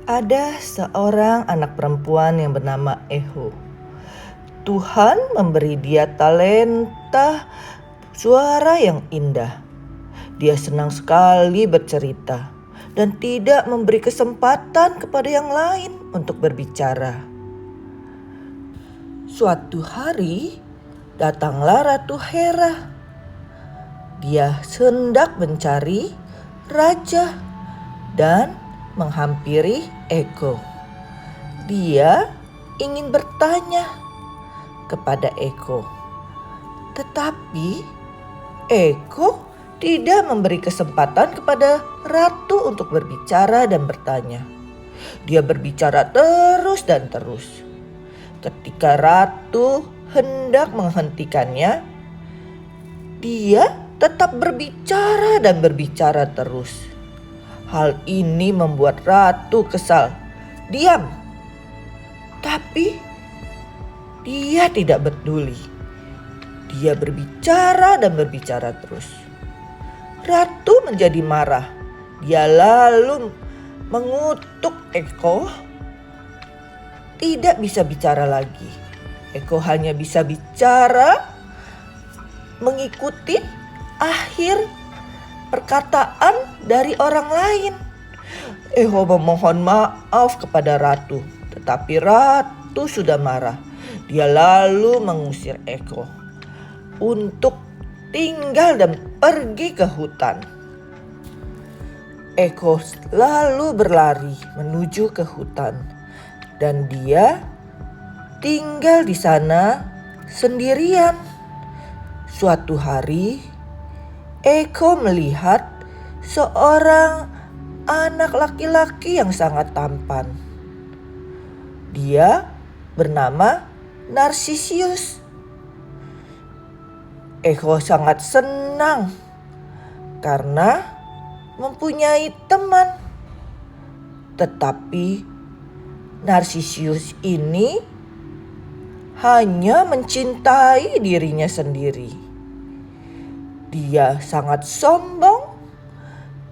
Ada seorang anak perempuan yang bernama Eho. Tuhan memberi dia talenta suara yang indah. Dia senang sekali bercerita dan tidak memberi kesempatan kepada yang lain untuk berbicara. Suatu hari datanglah Ratu Hera. Dia hendak mencari raja dan menghampiri Echo. Dia ingin bertanya kepada Echo, tetapi Echo tidak memberi kesempatan kepada ratu untuk berbicara dan bertanya. Dia berbicara terus dan terus. Ketika ratu hendak menghentikannya, dia tetap berbicara dan berbicara terus. Hal ini membuat ratu kesal. Diam. Tapi dia tidak peduli. Dia berbicara dan berbicara terus. Ratu menjadi marah. Dia lalu mengutuk Echo. Tidak bisa bicara lagi. Echo hanya bisa bicara mengikuti akhir perkataan dari orang lain. Echo memohon maaf kepada ratu, tetapi ratu sudah marah. Dia lalu mengusir Echo untuk tinggal dan pergi ke hutan. Echo lalu berlari menuju ke hutan dan dia tinggal di sana sendirian. Suatu hari Echo melihat seorang anak laki-laki yang sangat tampan. Dia bernama Narcissus. Echo sangat senang karena mempunyai teman. Tetapi Narcissus ini hanya mencintai dirinya sendiri. Dia sangat sombong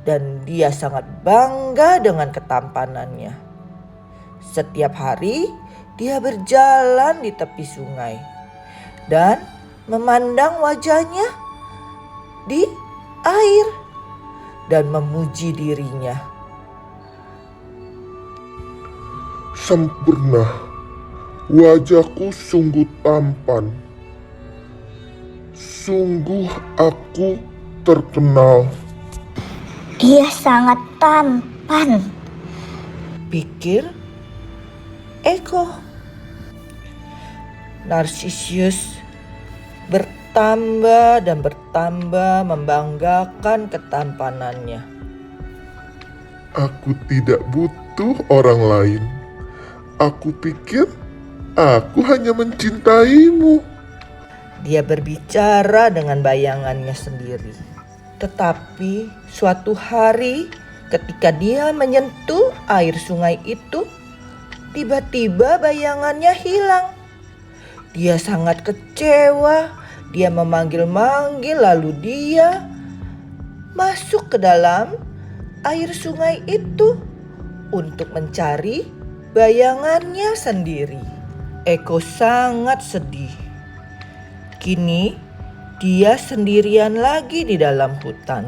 dan dia sangat bangga dengan ketampanannya. Setiap hari dia berjalan di tepi sungai dan memandang wajahnya di air dan memuji dirinya. Sempurna, wajahku sungguh tampan. Sungguh aku terkenal. Dia sangat tampan, pikir Echo. Narcissus bertambah dan bertambah membanggakan ketampanannya. Aku tidak butuh orang lain. Aku pikir aku hanya mencintaimu. Dia berbicara dengan bayangannya sendiri. Tetapi suatu hari ketika dia menyentuh air sungai itu, tiba-tiba bayangannya hilang. Dia sangat kecewa. Dia memanggil-manggil lalu dia masuk ke dalam air sungai itu untuk mencari bayangannya sendiri. Echo sangat sedih. Kini dia sendirian lagi di dalam hutan.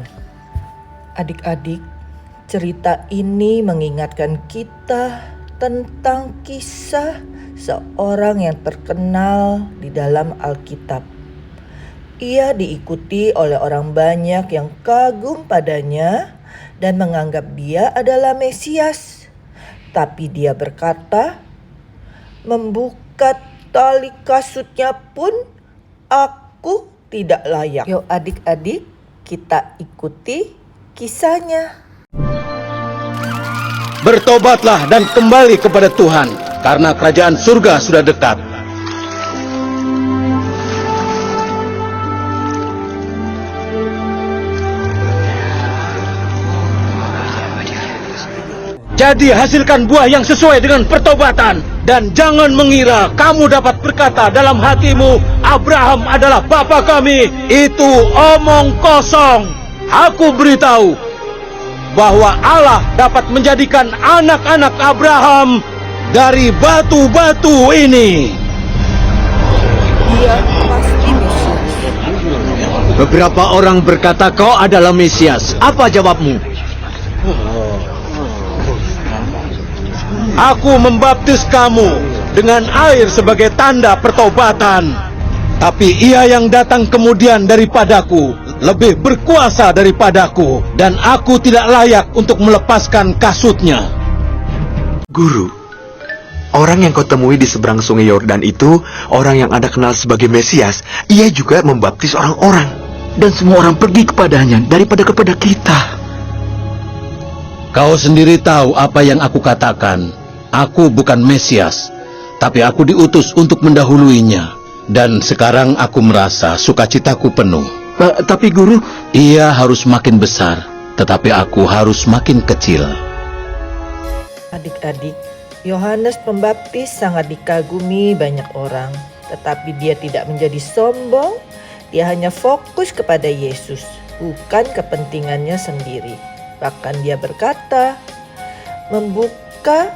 Adik-adik, cerita ini mengingatkan kita tentang kisah seorang yang terkenal di dalam Alkitab. Ia diikuti oleh orang banyak yang kagum padanya dan menganggap dia adalah Mesias. Tapi dia berkata, membuka tali kasutnya pun aku tidak layak. Yuk adik-adik, kita ikuti kisahnya. Bertobatlah dan kembali kepada Tuhan, karena kerajaan surga sudah dekat. Jadi hasilkan buah yang sesuai dengan pertobatan. Dan jangan mengira kamu dapat berkata dalam hatimu, Abraham adalah bapa kami. Itu omong kosong. Aku beritahu, bahwa Allah dapat menjadikan anak-anak Abraham dari batu-batu ini. Dia pasti Mesias. Beberapa orang berkata kau adalah Mesias. Apa jawabmu? Aku membaptis kamu dengan air sebagai tanda pertobatan. Tapi ia yang datang kemudian daripadaku lebih berkuasa daripadaku, dan aku tidak layak untuk melepaskan kasutnya. Guru, orang yang kau temui di seberang sungai Yordan itu, orang yang Anda kenal sebagai Mesias, ia juga membaptis orang-orang. Dan semua orang pergi kepadanya daripada kepada kita. Kau sendiri tahu apa yang aku katakan. Aku bukan Mesias, tapi aku diutus untuk mendahuluinya. Dan sekarang aku merasa sukacitaku penuh. Tapi guru, Ia harus makin besar, tetapi aku harus makin kecil. Adik-adik, Yohanes Pembaptis sangat dikagumi banyak orang, tetapi dia tidak menjadi sombong. Dia hanya fokus kepada Yesus, bukan kepentingannya sendiri. Bahkan dia berkata, membuka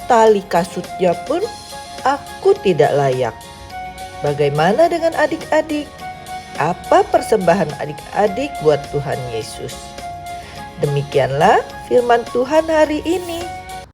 tali kasutnya pun aku tidak layak. Bagaimana dengan adik-adik? Apa persembahan adik-adik buat Tuhan Yesus? Demikianlah firman Tuhan hari ini.